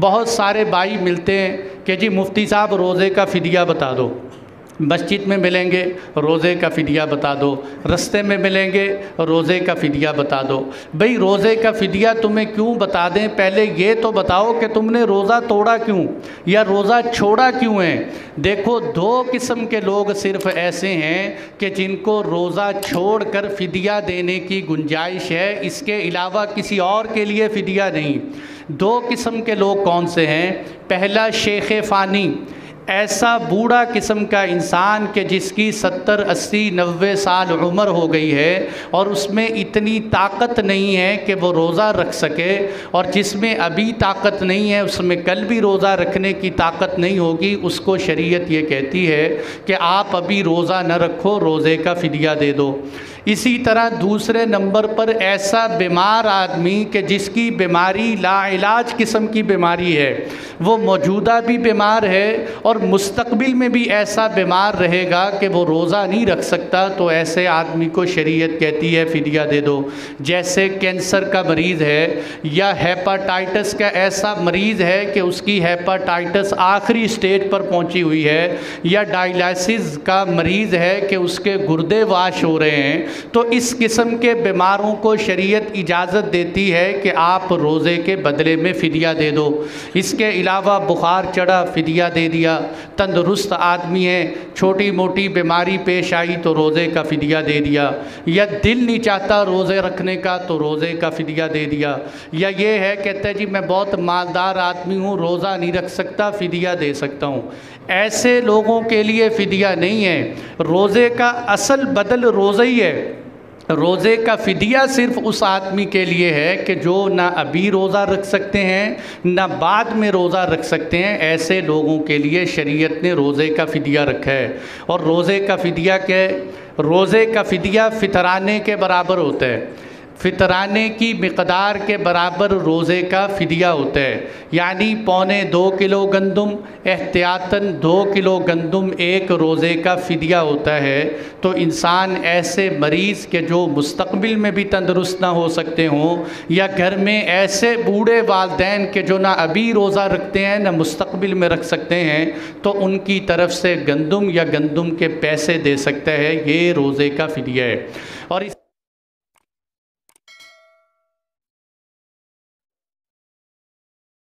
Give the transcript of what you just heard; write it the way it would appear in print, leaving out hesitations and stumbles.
بہت سارے بھائی ملتے ہیں کہ جی مفتی صاحب روزے کا فدیہ بتا دو، مسجد میں ملیں گے روزے کا فدیہ بتا دو، رستے میں ملیں گے روزے کا فدیہ بتا دو۔ بھئی روزے کا فدیہ تمہیں کیوں بتا دیں؟ پہلے یہ تو بتاؤ کہ تم نے روزہ توڑا کیوں یا روزہ چھوڑا کیوں ہے؟ دیکھو دو قسم کے لوگ صرف ایسے ہیں کہ جن کو روزہ چھوڑ کر فدیہ دینے کی گنجائش ہے، اس کے علاوہ کسی اور کے لیے فدیہ نہیں۔ دو قسم کے لوگ کون سے ہیں؟ پہلا شیخ فانی، ایسا بوڑھا قسم کا انسان کہ جس کی 70 80 90 سال عمر ہو گئی ہے اور اس میں اتنی طاقت نہیں ہے کہ وہ روزہ رکھ سکے، اور جس میں ابھی طاقت نہیں ہے اس میں کل بھی روزہ رکھنے کی طاقت نہیں ہوگی، اس کو شریعت یہ کہتی ہے کہ آپ ابھی روزہ نہ رکھو، روزے کا فدیہ دے دو۔ اسی طرح دوسرے نمبر پر ایسا بیمار آدمی کہ جس کی بیماری لا علاج قسم کی بیماری ہے، وہ موجودہ بھی بیمار ہے اور مستقبل میں بھی ایسا بیمار رہے گا کہ وہ روزہ نہیں رکھ سکتا، تو ایسے آدمی کو شریعت کہتی ہے فدیہ دے دو۔ جیسے کینسر کا مریض ہے یا ہیپاٹائٹس کا ایسا مریض ہے کہ اس کی ہیپاٹائٹس آخری سٹیج پر پہنچی ہوئی ہے، یا ڈائلائسس کا مریض ہے کہ اس کے گردے واش ہو رہے ہیں، تو اس قسم کے بیماروں کو شریعت اجازت دیتی ہے کہ آپ روزے کے بدلے میں فدیہ دے دو۔ اس کے علاوہ بخار چڑھا فدیہ دے دیا، تندرست آدمی ہے چھوٹی موٹی بیماری پیش آئی تو روزے کا فدیہ دے دیا، یا دل نہیں چاہتا روزے رکھنے کا تو روزے کا فدیہ دے دیا، یا یہ ہے کہتا ہے جی میں بہت مالدار آدمی ہوں روزہ نہیں رکھ سکتا فدیہ دے سکتا ہوں۔ ایسے لوگوں کے لیے فدیہ نہیں ہے، روزے کا اصل بدل روزہ ہی ہے۔ روزے کا فدیہ صرف اس آدمی کے لیے ہے کہ جو نہ ابھی روزہ رکھ سکتے ہیں نہ بعد میں روزہ رکھ سکتے ہیں، ایسے لوگوں کے لیے شریعت نے روزے کا فدیہ رکھا ہے۔ اور روزے کا فدیہ کیا ہے؟ روزے کا فدیہ فطرانے کے برابر ہوتا ہے، فطرانے کی مقدار کے برابر روزے کا فدیہ ہوتا ہے، یعنی 1.25 کلو گندم، احتیاطاً 2 کلو گندم ایک روزے کا فدیہ ہوتا ہے۔ تو انسان ایسے مریض کے جو مستقبل میں بھی تندرست نہ ہو سکتے ہوں، یا گھر میں ایسے بوڑھے والدین کے جو نہ ابھی روزہ رکھتے ہیں نہ مستقبل میں رکھ سکتے ہیں، تو ان کی طرف سے گندم یا گندم کے پیسے دے سکتا ہے، یہ روزے کا فدیہ ہے۔ اور اس